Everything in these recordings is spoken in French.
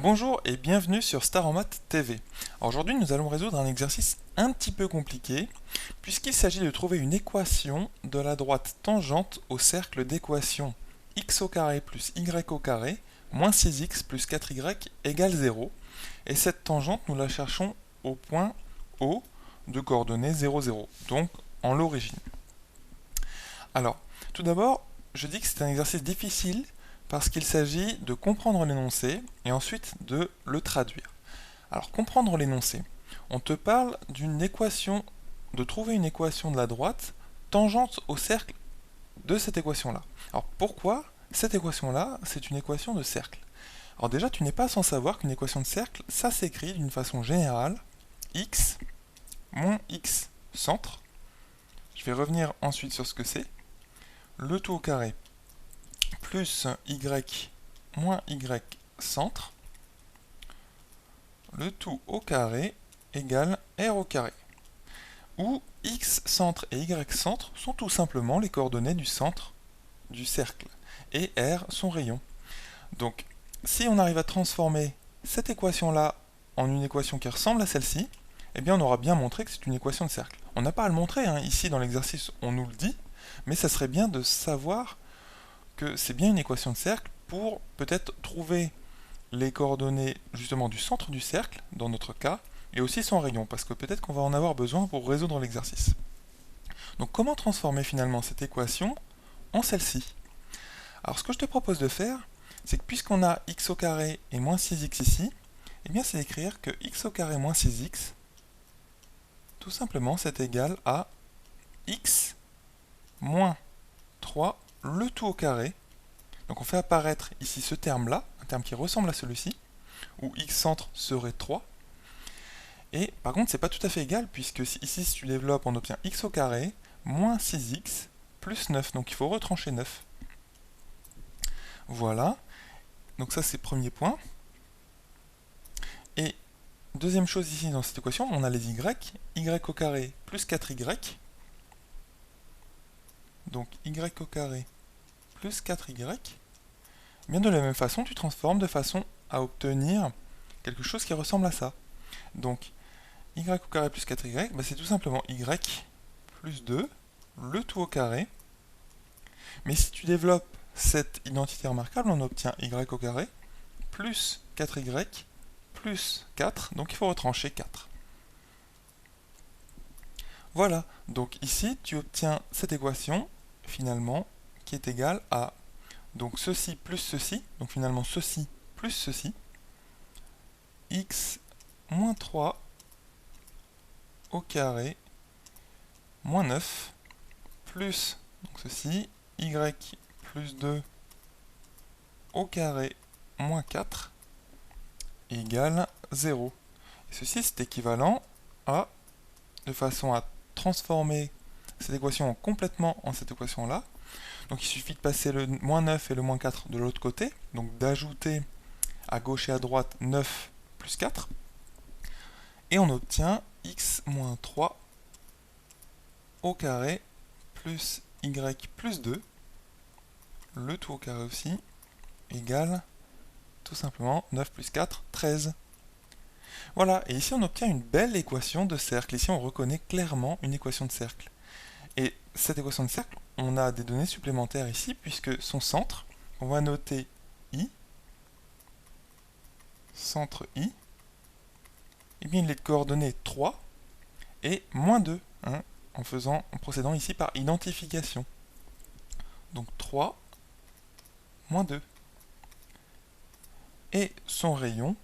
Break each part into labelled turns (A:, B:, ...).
A: Bonjour et bienvenue sur Star en Maths TV. Aujourd'hui nous allons résoudre un exercice un petit peu compliqué puisqu'il s'agit de trouver une équation de la droite tangente au cercle d'équation x au carré plus y au carré moins 6x plus 4y égale 0 et cette tangente nous la cherchons au point O de coordonnées 0, 0, donc en l'origine. Alors, tout d'abord, je dis que c'est un exercice difficile parce qu'il s'agit de comprendre l'énoncé et ensuite de le traduire. Alors, comprendre l'énoncé. On te parle d'une équation, de trouver une équation de la droite tangente au cercle de cette équation-là. Alors, pourquoi cette équation-là, c'est une équation de cercle? Alors déjà, tu n'es pas sans savoir qu'une équation de cercle, ça s'écrit d'une façon générale, x moins x centre. Je vais revenir ensuite sur ce que c'est. Le tout au carré plus y moins y centre, le tout au carré égale r au carré, où x centre et y centre sont tout simplement les coordonnées du centre du cercle, et r son rayon. Donc, si on arrive à transformer cette équation-là en une équation qui ressemble à celle-ci, eh bien on aura bien montré que c'est une équation de cercle. On n'a pas à le montrer, hein. Ici dans l'exercice on nous le dit, mais ça serait bien de savoir que c'est bien une équation de cercle pour peut-être trouver les coordonnées justement du centre du cercle, dans notre cas, et aussi son rayon, parce que peut-être qu'on va en avoir besoin pour résoudre l'exercice. Donc comment transformer finalement cette équation en celle-ci? Alors ce que je te propose de faire, c'est que puisqu'on a x au carré et moins 6x ici, eh bien c'est d'écrire que x au carré moins 6x, tout simplement c'est égal à x moins 3 le tout au carré. Donc on fait apparaître ici ce terme-là, un terme qui ressemble à celui-ci, où x centre serait 3. Et par contre, c'est pas tout à fait égal, puisque ici, si tu développes, on obtient x au carré moins 6x plus 9. Donc il faut retrancher 9. Voilà. Donc ça, c'est le premier point. Et deuxième chose ici dans cette équation, on a les y au carré plus 4y. Donc y au carré plus 4y. Bien de la même façon, tu transformes de façon à obtenir quelque chose qui ressemble à ça. Donc, y au carré plus 4y, bah c'est tout simplement y plus 2, le tout au carré. Mais si tu développes cette identité remarquable, on obtient y au carré plus 4y plus 4, donc il faut retrancher 4. Voilà, donc ici tu obtiens cette équation, finalement, qui est égale à donc ceci plus ceci, donc finalement ceci plus ceci, x moins 3 au carré moins 9 plus donc ceci, y plus 2 au carré moins 4 égale 0. Et ceci c'est équivalent à, de façon à transformer cette équation complètement en cette équation-là. Donc il suffit de passer le moins 9 et le moins 4 de l'autre côté, donc d'ajouter à gauche et à droite 9 plus 4, et on obtient x moins 3 au carré plus y plus 2, le tout au carré aussi, égale tout simplement 9 plus 4, 13. Voilà, et ici on obtient une belle équation de cercle. Ici on reconnaît clairement une équation de cercle. Et cette équation de cercle, on a des données supplémentaires ici, puisque son centre, on va noter I, centre I, et bien il est de coordonnées 3 et moins 2, hein, en procédant ici par identification. Donc 3, moins 2. Et son rayon,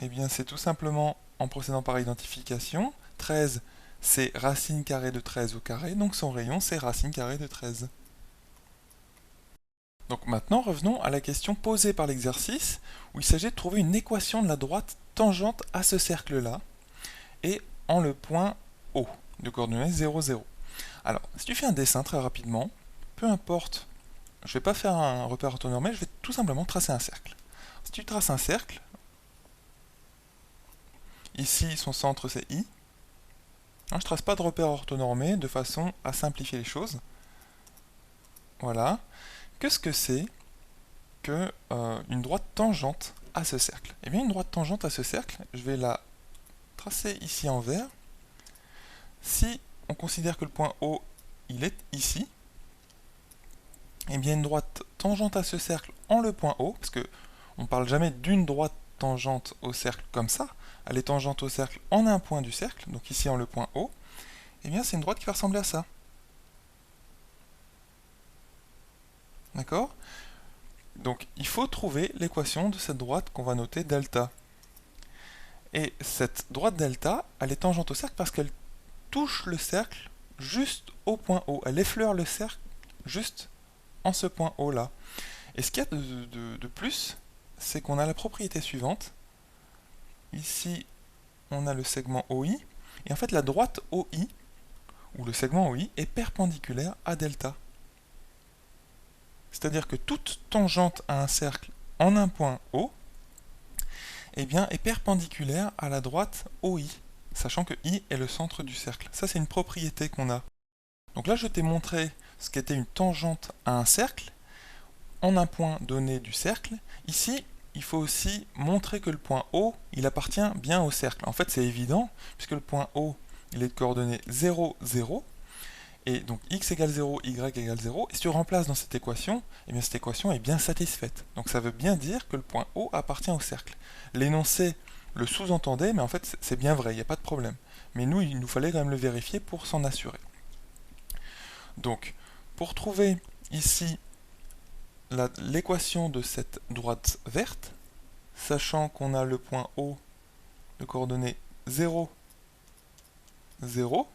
A: eh bien c'est tout simplement en procédant par identification. 13, c'est racine carrée de 13 au carré, donc son rayon c'est racine carrée de 13. Donc maintenant, revenons à la question posée par l'exercice, où il s'agit de trouver une équation de la droite tangente à ce cercle-là, et en le point O, de coordonnées 0, 0. Alors, si tu fais un dessin très rapidement, peu importe, je ne vais pas faire un repère orthonormé, je vais tout simplement tracer un cercle. Si tu traces un cercle, ici son centre c'est I, je ne trace pas de repère orthonormé de façon à simplifier les choses. Voilà. Qu'est-ce que c'est que une droite tangente à ce cercle. Eh bien, une droite tangente à ce cercle, je vais la tracer ici en vert. Si on considère que le point O, il est ici, eh bien, une droite tangente à ce cercle en le point O, parce que on ne parle jamais d'une droite tangente au cercle comme ça, elle est tangente au cercle en un point du cercle, donc ici en le point O, eh bien, c'est une droite qui va ressembler à ça. D'accord? Donc, il faut trouver l'équation de cette droite qu'on va noter delta. Et cette droite delta, elle est tangente au cercle parce qu'elle touche le cercle juste au point O. Elle effleure le cercle juste en ce point O là. Et ce qu'il y a de plus, c'est qu'on a la propriété suivante. Ici, on a le segment OI. Et en fait, la droite OI, ou le segment OI, est perpendiculaire à delta. C'est-à-dire que toute tangente à un cercle en un point O, eh bien, est perpendiculaire à la droite OI, sachant que I est le centre du cercle. Ça, c'est une propriété qu'on a. Donc là, je t'ai montré ce qu'était une tangente à un cercle, en un point donné du cercle. Ici, il faut aussi montrer que le point O, il appartient bien au cercle. En fait, c'est évident, puisque le point O, il est de coordonnées 0, 0, et donc x égale 0, y égale 0, et si tu remplaces dans cette équation, eh bien cette équation est bien satisfaite. Donc ça veut bien dire que le point O appartient au cercle. L'énoncé le sous-entendait, mais en fait c'est bien vrai, il n'y a pas de problème. Mais nous, il nous fallait quand même le vérifier pour s'en assurer. Donc, pour trouver ici l'équation de cette droite verte, sachant qu'on a le point O de coordonnées 0, 0,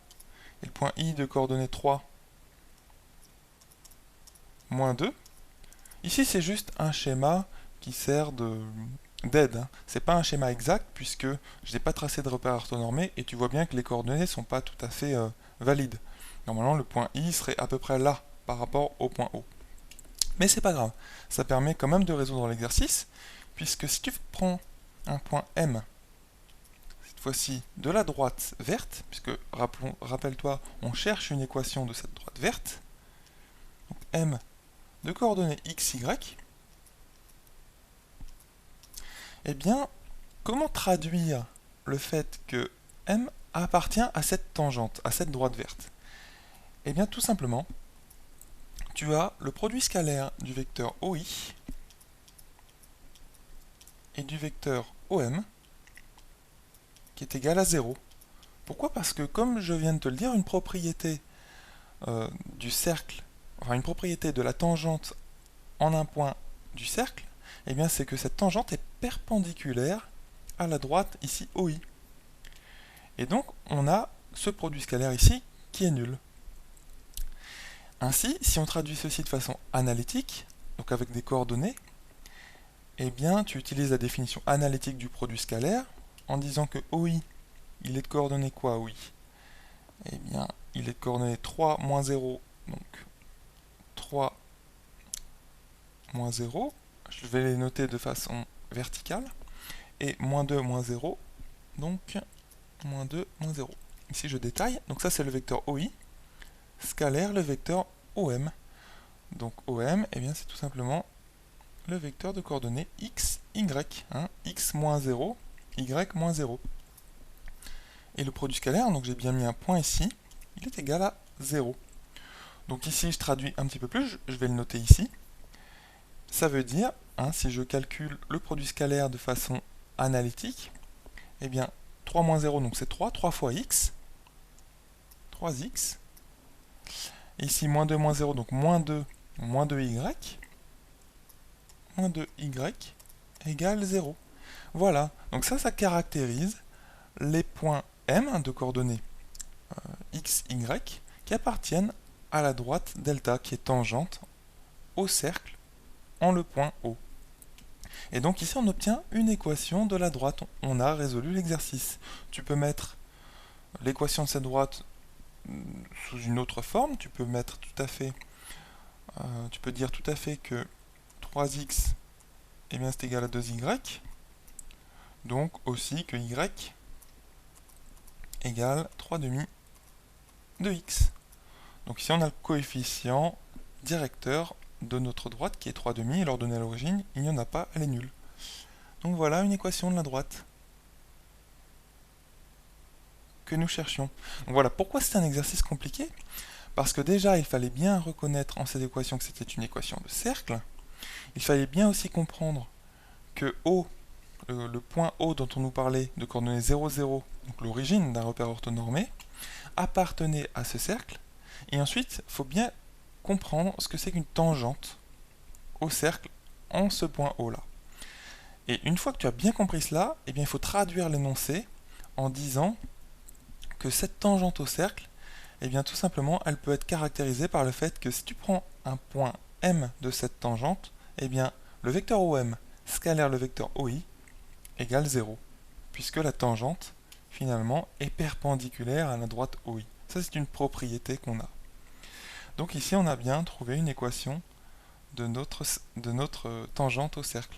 A: et le point I de coordonnées 3, moins 2. Ici, c'est juste un schéma qui sert d'aide. Hein. C'est pas un schéma exact, puisque je n'ai pas tracé de repère orthonormé, et tu vois bien que les coordonnées ne sont pas tout à fait valides. Normalement, le point I serait à peu près là, par rapport au point O. Mais c'est pas grave, ça permet quand même de résoudre l'exercice, puisque si tu prends un point M, cette fois-ci de la droite verte, puisque rappelle-toi, on cherche une équation de cette droite verte, donc M de coordonnées x, y, eh bien, comment traduire le fait que M appartient à cette tangente, à cette droite verte? Eh bien, tout simplement, tu as le produit scalaire du vecteur OI et du vecteur OM qui est égal à 0. Pourquoi? Parce que, comme je viens de te le dire, une propriété du cercle, enfin une propriété de la tangente en un point du cercle, eh bien c'est que cette tangente est perpendiculaire à la droite ici OI. Et donc on a ce produit scalaire ici qui est nul. Ainsi, si on traduit ceci de façon analytique, donc avec des coordonnées, eh bien tu utilises la définition analytique du produit scalaire en disant que OI, il est de coordonnées quoi OI? Eh bien, il est de coordonnées 3, moins 0, donc 3, moins 0, je vais les noter de façon verticale, et moins 2, moins 0, donc moins 2, moins 0. Ici je détaille, donc ça c'est le vecteur OI, scalaire le vecteur OM. Donc OM, eh bien c'est tout simplement le vecteur de coordonnées x, y, hein, x moins 0, y moins 0. Et le produit scalaire, donc j'ai bien mis un point ici, il est égal à 0. Donc ici je traduis un petit peu plus, je vais le noter ici. Ça veut dire, hein, si je calcule le produit scalaire de façon analytique, eh bien 3 moins 0, donc c'est 3, 3 fois x, 3x. Et ici moins 2 moins 0, donc moins 2y, moins 2y égale 0. Voilà, donc ça caractérise les points M de coordonnées x, y qui appartiennent à la droite delta qui est tangente au cercle en le point O. Et donc ici on obtient une équation de la droite. On a résolu l'exercice. Tu peux mettre l'équation de cette droite sous une autre forme. Tu peux mettre tout à fait, tu peux dire tout à fait que 3x eh bien c'est égal à 2y. Donc aussi que y égale 3 demi de x. Donc ici on a le coefficient directeur de notre droite qui est 3/2 et l'ordonnée à l'origine, il n'y en a pas, elle est nulle. Donc voilà une équation de la droite que nous cherchions. Donc voilà, pourquoi c'était un exercice compliqué? Parce que déjà, il fallait bien reconnaître en cette équation que c'était une équation de cercle. Il fallait bien aussi comprendre que O, le point O dont on nous parlait, de coordonnées 0, 0, donc l'origine d'un repère orthonormé, appartenait à ce cercle. Et ensuite, il faut bien comprendre ce que c'est qu'une tangente au cercle en ce point O là. Et une fois que tu as bien compris cela, eh bien, il faut traduire l'énoncé en disant que cette tangente au cercle, eh bien, tout simplement, elle peut être caractérisée par le fait que si tu prends un point M de cette tangente, eh bien, le vecteur OM scalaire le vecteur OI égale 0, puisque la tangente, finalement, est perpendiculaire à la droite OI. Ça, c'est une propriété qu'on a. Donc ici, on a bien trouvé une équation de notre tangente au cercle.